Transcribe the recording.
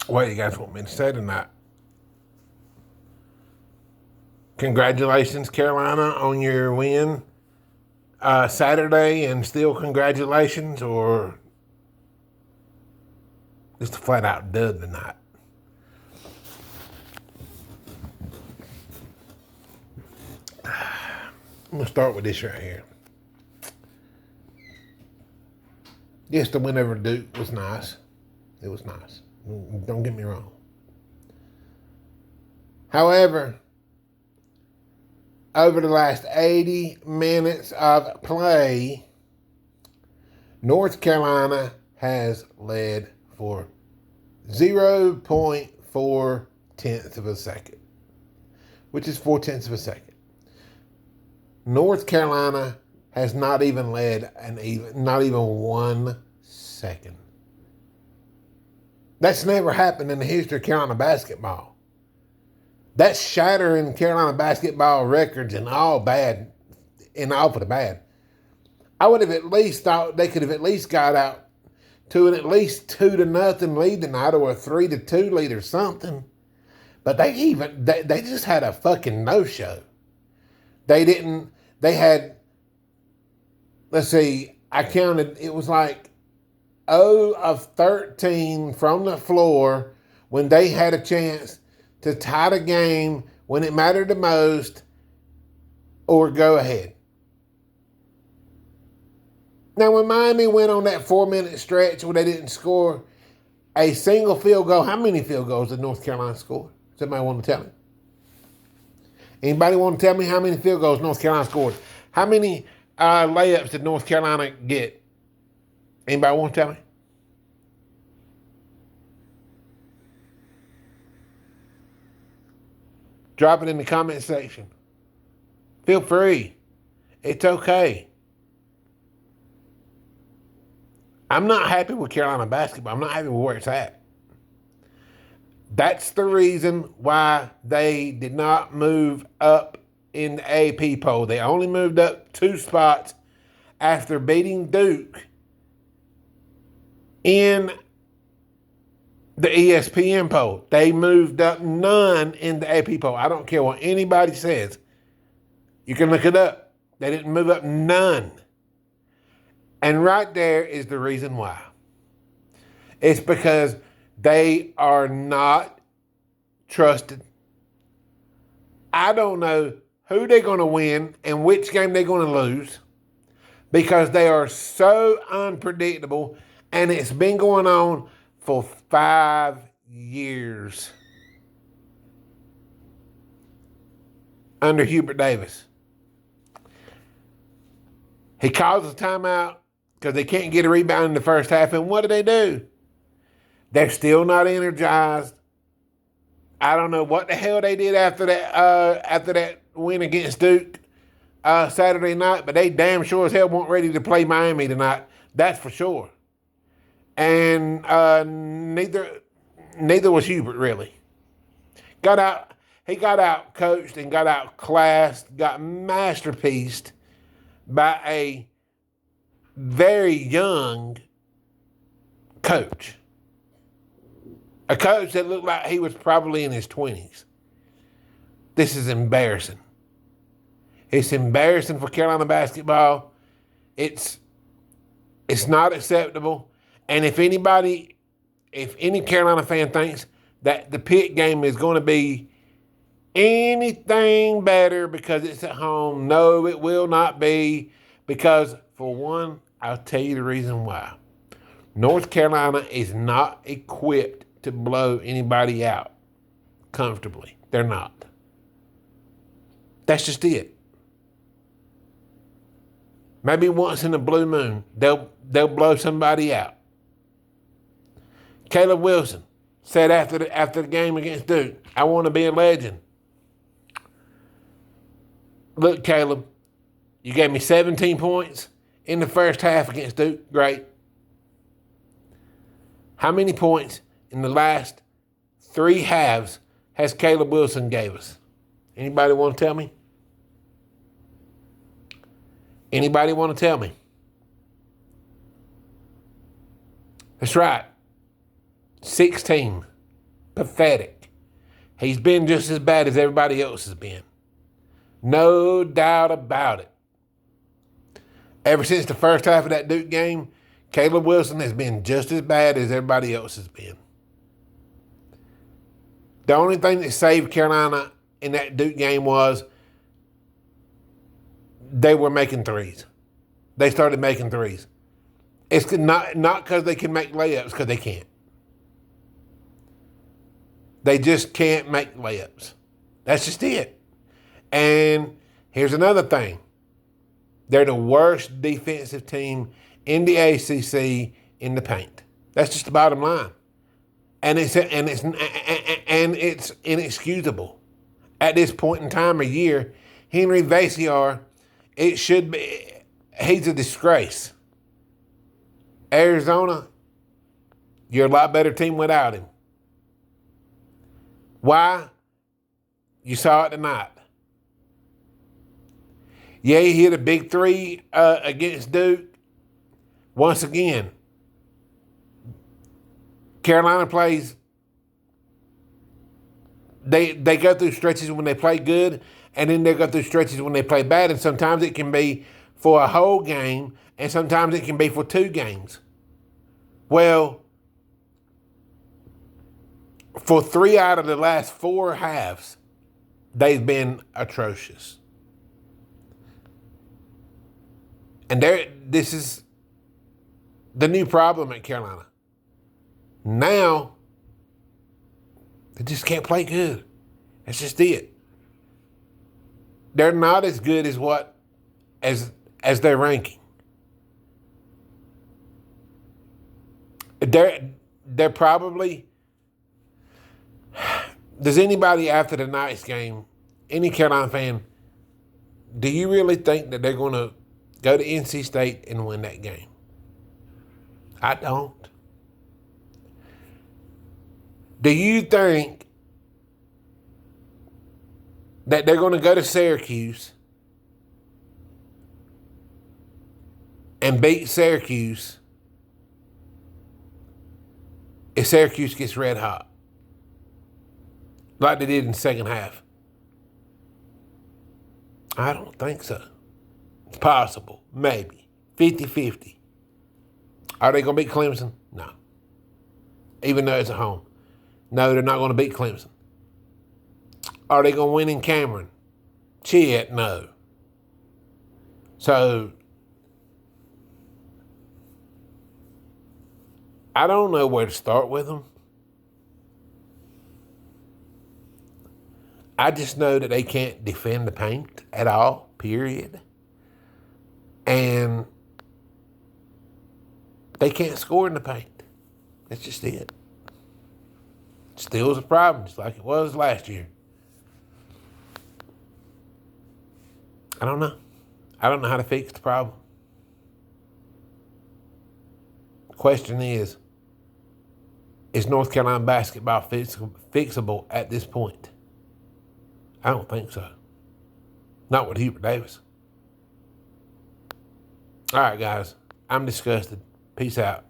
What do you guys want me to say tonight? Congratulations, Carolina, on your win Saturday, and still congratulations, or just a flat out dud tonight? I'm going to start with this right here. Yes, the win over Duke was nice. It was nice. Don't get me wrong. However, over the last 80 minutes of play, North Carolina has led for 0.4 tenths of a second, which is 4/10 of a second. North Carolina has not even led not even 1 second. That's never happened in the history of Carolina basketball. That's shattering Carolina basketball records and all bad, and all for the bad. I would have at least thought they could have at least got out to an at least 2-0 lead tonight, or a 3-2 lead or something. But they just had a fucking no-show. They had, let's see, I counted, it was like 0 of 13 from the floor when they had a chance to tie the game when it mattered the most or go ahead. Now, when Miami went on that 4-minute stretch where they didn't score a single field goal, how many field goals did North Carolina score? Somebody want to tell me? Anybody want to tell me how many field goals North Carolina scored? How many layups did North Carolina get? Anybody want to tell me? Drop it in the comment section. Feel free. It's okay. I'm not happy with Carolina basketball. I'm not happy with where it's at. That's the reason why they did not move up in the AP poll. They only moved up 2 spots after beating Duke in the ESPN poll. They moved up none in the AP poll. I don't care what anybody says. You can look it up. They didn't move up none. And right there is the reason why. It's because they are not trusted. I don't know who they're going to win and which game they're going to lose, because they are so unpredictable, and it's been going on for 5 years under Hubert Davis. He calls a timeout because they can't get a rebound in the first half, and what do? They're still not energized. I don't know what the hell they did after that win against Duke Saturday night, but they damn sure as hell weren't ready to play Miami tonight. That's for sure. And neither was Hubert, really. He got out coached and got out classed, got masterpieced by a very young coach. A coach that looked like he was probably in his 20s. This is embarrassing. It's embarrassing for Carolina basketball. It's not acceptable. And if any Carolina fan thinks that the Pitt game is going to be anything better because it's at home, no, it will not be. Because, for one, I'll tell you the reason why. North Carolina is not equipped to blow anybody out comfortably. They're not. That's just it. Maybe once in a blue moon, they'll blow somebody out. Caleb Wilson said after the game against Duke, "I want to be a legend." Look, Caleb, you gave me 17 points in the first half against Duke. Great. How many points in the last 3 halves has Caleb Wilson gave us? Anybody want to tell me? Anybody want to tell me? That's right. 16. pathetic. He's been just as bad as everybody else has been. No doubt about it. Ever since the first half of that Duke game, Caleb Wilson has been just as bad as everybody else has been. The only thing that saved Carolina in that Duke game was they were making threes. They started making threes. It's not because they can make layups, because they can't. They just can't make layups. That's just it. And here's another thing. They're the worst defensive team in the ACC in the paint. That's just the bottom line. And it's inexcusable. At this point in time of year, Henry Vaciar, it should be, he's a disgrace. Arizona, you're a lot better team without him. Why? You saw it tonight. Yeah, he hit a big three against Duke. Once again, Carolina plays, they go through stretches when they play good, and then they go through stretches when they play bad, and sometimes it can be for a whole game, and sometimes it can be for 2 games. Well, for 3 out of the last 4 halves, they've been atrocious. And this is the new problem at Carolina. Now, they just can't play good. That's just it. They're not as good as their ranking. They're probably. Does anybody after the night's game, any Carolina fan, do you really think that they're going to go to NC State and win that game? I don't. Do you think that they're going to go to Syracuse and beat Syracuse if Syracuse gets red hot, like they did in the second half? I don't think so. It's possible, maybe. 50-50. Are they going to beat Clemson? No. Even though it's at home. No, they're not going to beat Clemson. Are they going to win in Cameron? Shit, no. So, I don't know where to start with them. I just know that they can't defend the paint at all, period. And they can't score in the paint. That's just it. Still is a problem, just like it was last year. I don't know. I don't know how to fix the problem. The question is North Carolina basketball fixable at this point? I don't think so. Not with Hubert Davis. All right, guys. I'm disgusted. Peace out.